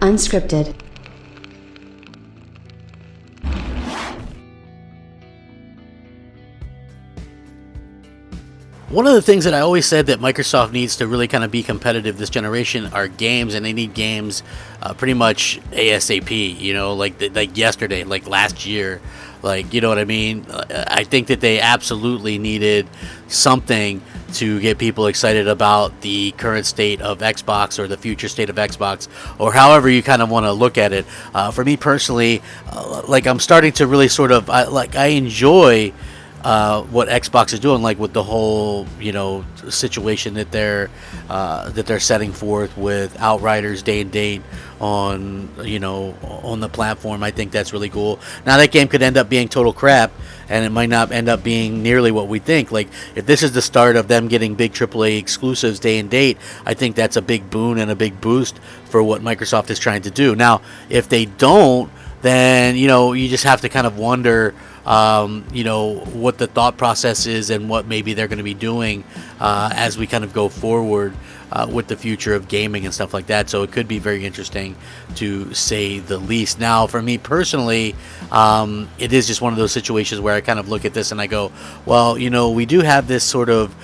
Unscripted. One of the things that I always said that Microsoft needs to really kind of be competitive this generation are games, and they need games pretty much ASAP, you know, like yesterday, like last year, like, you know what I mean? I think that they absolutely needed something to get people excited about the current state of Xbox or the future state of Xbox, or however you kind of want to look at it. For me personally, like I'm starting to really sort of, I enjoy what Xbox is doing, like with the whole, you know, situation that they're setting forth with Outriders day and date on, you know, on the platform. I think that's really cool. Now that game could end up being total crap, and it might not end up being nearly what we think. Like if this is the start of them getting big AAA exclusives day and date, I think that's a big boon and a big boost for what Microsoft is trying to do. Now, if they don't, then, you know, you just have to kind of wonder, you know, what the thought process is and what maybe they're going to be doing as we kind of go forward with the future of gaming and stuff like that. So it could be very interesting, to say the least. Now, for me personally, it is just one of those situations where I kind of look at this and I go, well, you know, we do have this sort of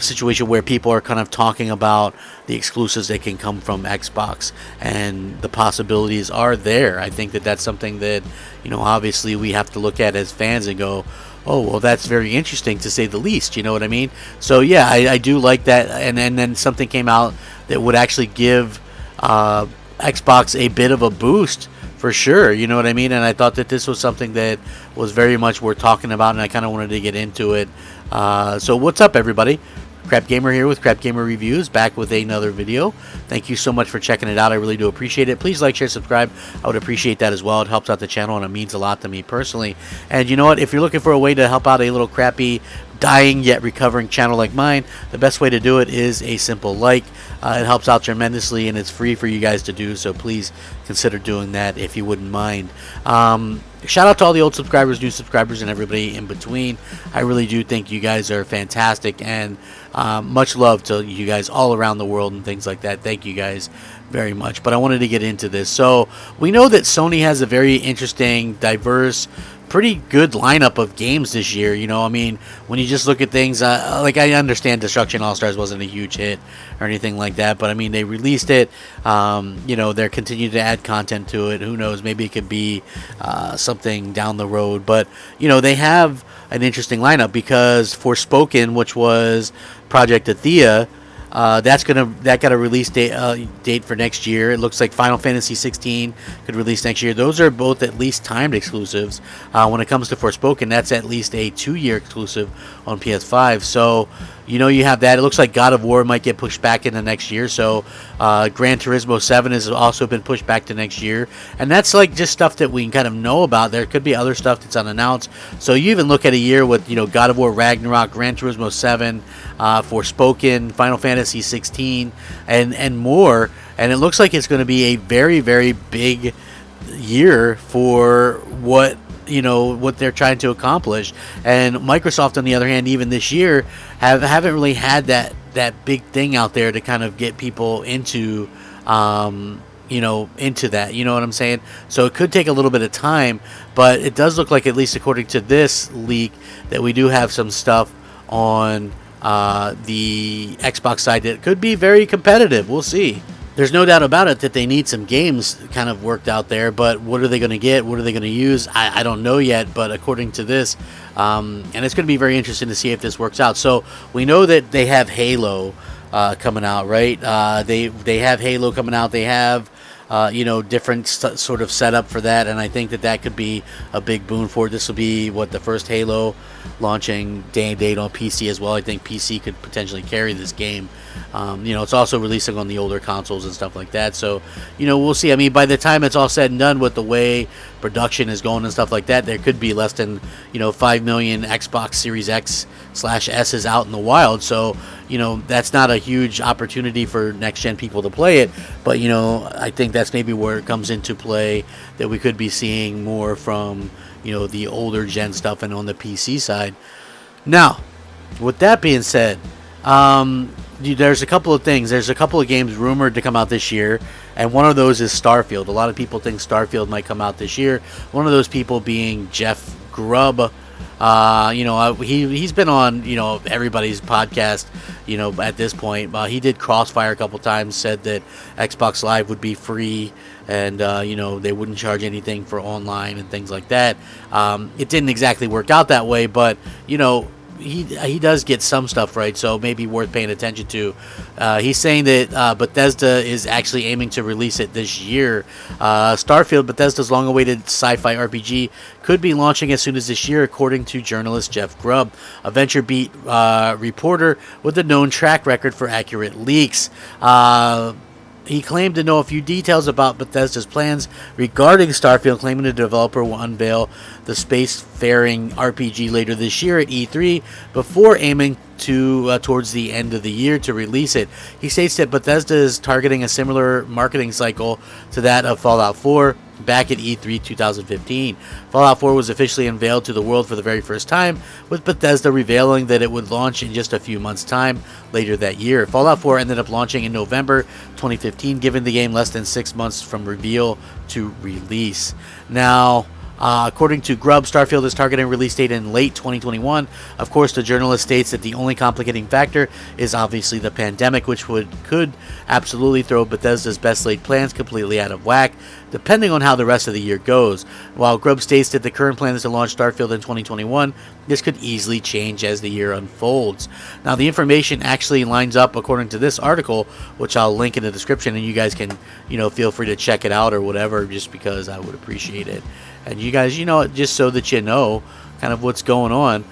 situation where people are kind of talking about the exclusives that can come from Xbox, and the possibilities are there. I think that that's something that, you know, obviously we have to look at as fans and go, oh, well, that's very interesting, to say the least. You know what I mean? So yeah, I do like that. And then something came out that would actually give Xbox a bit of a boost, for sure. You know what I mean? And I thought that this was something that was very much worth talking about, and I kind of wanted to get into it. So what's up, everybody? Crapgamer here with Crapgamer Reviews, back with another video. Thank you so much for checking it out. I really do appreciate it. Please like, share, subscribe. I would appreciate that as well. It helps out the channel, and it means a lot to me personally. And you know what? If you're looking for a way to help out a little crappy, dying yet recovering channel like mine, the best way to do it is a simple like. It helps out tremendously, and it's free for you guys to do, so please consider doing that if you wouldn't mind. Shout out to all the old subscribers, new subscribers, and everybody in between. I really do think you guys are fantastic, and much love to you guys all around the world and things like that. Thank you guys very much. But I wanted to get into this. So we know that Sony has a very interesting, diverse, pretty good lineup of games this year. You know, I mean, when you just look at things, like I understand Destruction All-Stars wasn't a huge hit or anything like that, but I mean, they released it. You know, they're continuing to add content to it. Who knows? Maybe it could be something down the road. But, you know, they have an interesting lineup, because Forspoken, which was Project Athea, that got a release date for next year. It looks like Final Fantasy 16 could release next year. Those are both at least timed exclusives. When it comes to Forspoken, that's at least a 2-year exclusive on PS5. So, you know, you have that. It looks like God of War might get pushed back into next year. So Gran Turismo 7 has also been pushed back to next year. And that's like just stuff that we can kind of know about. There could be other stuff that's unannounced. So you even look at a year with, you know, God of War Ragnarok, Gran Turismo 7, Forspoken, Final Fantasy 16, and more. And it looks like it's going to be a very, very big year for what, you know, what they're trying to accomplish. And Microsoft, on the other hand, even this year, haven't really had that big thing out there to kind of get people into, you know, into that. You know what I'm saying? So it could take a little bit of time, but it does look like, at least according to this leak, that we do have some stuff on the Xbox side that could be very competitive. We'll see. There's no doubt about it that they need some games kind of worked out there, but what are they going to get? What are they going to use? I don't know yet, but according to this, and it's going to be very interesting to see if this works out. So we know that they have Halo coming out, right? They have Halo coming out. They have you know, different sort of setup for that, and I think that that could be a big boon for it. This will be, what, the first Halo launching day and date on PC as well. I think PC could potentially carry this game. You know, it's also releasing on the older consoles and stuff like that, so, you know, we'll see. I mean, by the time it's all said and done, with the way production is going and stuff like that, there could be less than, you know, 5 million Xbox Series X/S's out in the wild. So, you know, that's not a huge opportunity for next gen people to play it, but, you know, I think that's maybe where it comes into play, that we could be seeing more from, you know, the older gen stuff and on the PC side. Now, with that being said, there's a couple of things. There's a couple of games rumored to come out this year, and one of those is Starfield. A lot of people think Starfield might come out this year. One of those people being Jeff Grubb. He's been on, everybody's podcast, at this point. He did Crossfire a couple times, said that Xbox Live would be free, and they wouldn't charge anything for online and things like that. It didn't exactly work out that way, but he does get some stuff right, so maybe worth paying attention to. He's saying that Bethesda is actually aiming to release it this year. Starfield, Bethesda's long-awaited sci-fi RPG, could be launching as soon as this year, according to journalist Jeff Grubb, a VentureBeat reporter with a known track record for accurate leaks. He claimed to know a few details about Bethesda's plans regarding Starfield, claiming the developer will unveil the spacefaring RPG later this year at E3 before aiming to towards the end of the year to release it. He states that Bethesda is targeting a similar marketing cycle to that of Fallout 4 back at E3 2015. Fallout 4 was officially unveiled to the world for the very first time, with Bethesda revealing that it would launch in just a few months' time later that year. Fallout 4 ended up launching in November 2015, giving the game less than 6 months from reveal to release. Now, according to Grubb, Starfield is targeting a release date in late 2021. Of course, the journalist states that the only complicating factor is obviously the pandemic, which could absolutely throw Bethesda's best laid plans completely out of whack, depending on how the rest of the year goes. While Grubb states that the current plan is to launch Starfield in 2021, this could easily change as the year unfolds. Now, the information actually lines up according to this article, which I'll link in the description, and you guys can, feel free to check it out or whatever, just because I would appreciate it. And you guys, just so that you know kind of what's going on.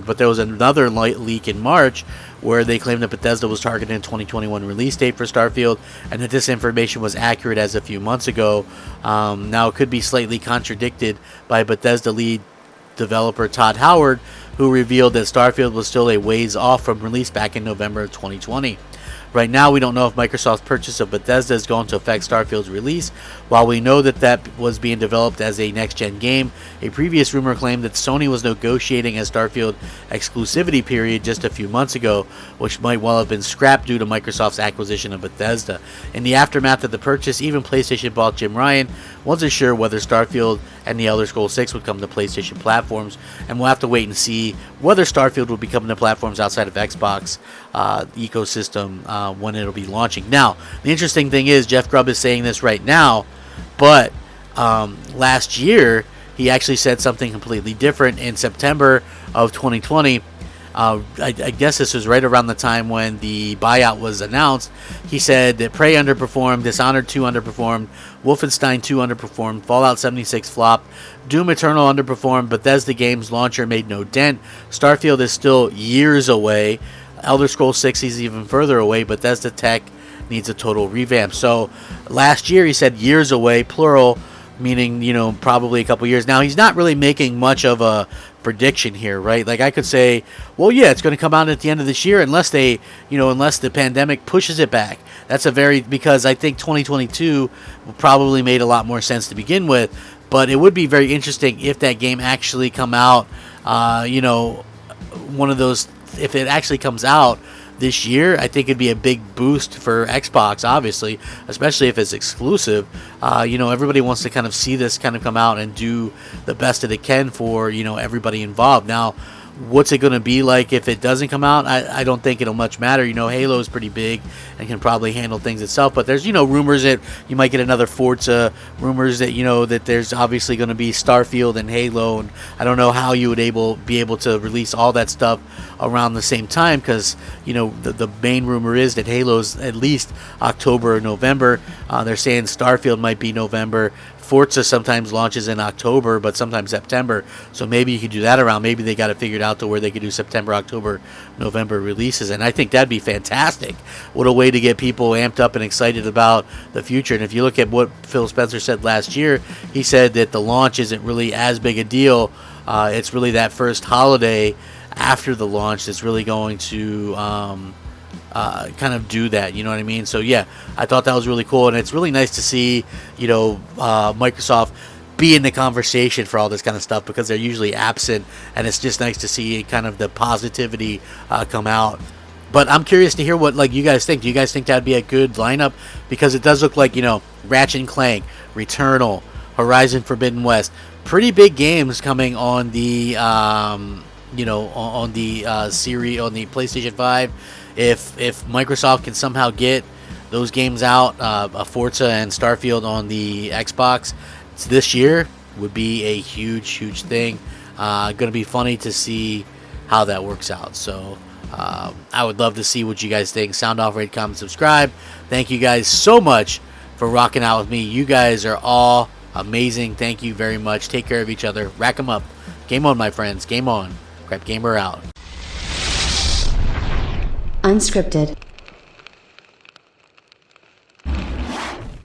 But there was another leak in March where they claimed that Bethesda was targeting a 2021 release date for Starfield, and that this information was accurate as a few months ago. Now, it could be slightly contradicted by Bethesda lead developer Todd Howard, who revealed that Starfield was still a ways off from release back in November of 2020. Right now, we don't know if Microsoft's purchase of Bethesda is going to affect Starfield's release. While we know that was being developed as a next-gen game, a previous rumor claimed that Sony was negotiating a Starfield exclusivity period just a few months ago, which might well have been scrapped due to Microsoft's acquisition of Bethesda. In the aftermath of the purchase, even PlayStation boss Jim Ryan wasn't sure whether Starfield and The Elder Scrolls 6 would come to PlayStation platforms, and we'll have to wait and see whether Starfield will be coming to platforms outside of Xbox ecosystem when it'll be launching. Now, the interesting thing is Jeff Grubb is saying this right now, but last year he actually said something completely different in September of 2020. I guess this was right around the time when the buyout was announced. He said that Prey underperformed, Dishonored 2 underperformed, Wolfenstein 2 underperformed, Fallout 76 flopped, Doom Eternal underperformed, Bethesda Games launcher made no dent, Starfield is still years away, Elder Scrolls 6 is even further away, Bethesda tech needs a total revamp. So last year he said years away, plural, meaning, probably a couple years. Now, he's not really making much of a prediction here, right? Like, I could say, well, yeah, it's going to come out at the end of this year unless unless the pandemic pushes it back. Because I think 2022 probably made a lot more sense to begin with, but it would be very interesting if that game actually come out, one of those, if it actually comes out this year, I think it'd be a big boost for Xbox, obviously, especially if it's exclusive. Everybody wants to kind of see this kind of come out and do the best that it can for, everybody involved. Now, what's it going to be like if it doesn't come out? I don't think it'll much matter. Halo is pretty big and can probably handle things itself. But there's, rumors that you might get another Forza. Rumors that, that there's obviously going to be Starfield and Halo. And I don't know how you would be able to release all that stuff around the same time, because, the main rumor is that Halo's at least October or November. They're saying Starfield might be November. Forza sometimes launches in October, but sometimes September. So maybe you could do that around. Maybe they got it figured out to where they could do September, October, November releases. And I think that'd be fantastic. What a way to get people amped up and excited about the future. And if you look at what Phil Spencer said last year, he said that the launch isn't really as big a deal. It's really that first holiday after the launch that's really going to kind of do that, you know what I mean? So yeah, I thought that was really cool, and it's really nice to see, Microsoft be in the conversation for all this kind of stuff, because they're usually absent, and it's just nice to see kind of the positivity come out But I'm curious to hear what like you guys think. Do you guys think that'd be a good lineup? Because it does look like, you know, Ratchet and Clank, Returnal, Horizon Forbidden West, pretty big games coming on the you know, on the series on the PlayStation 5. If Microsoft can somehow get those games out, Forza and Starfield on the Xbox this year, would be a huge thing. Going to be funny to see how that works out. So I would love to see what you guys think. Sound off, rate, comment, subscribe. Thank you guys so much for rocking out with me. You guys are all amazing. Thank you very much. Take care of each other. Rack 'em up. Game on, my friends. Game on. Crapgamer out. Unscripted.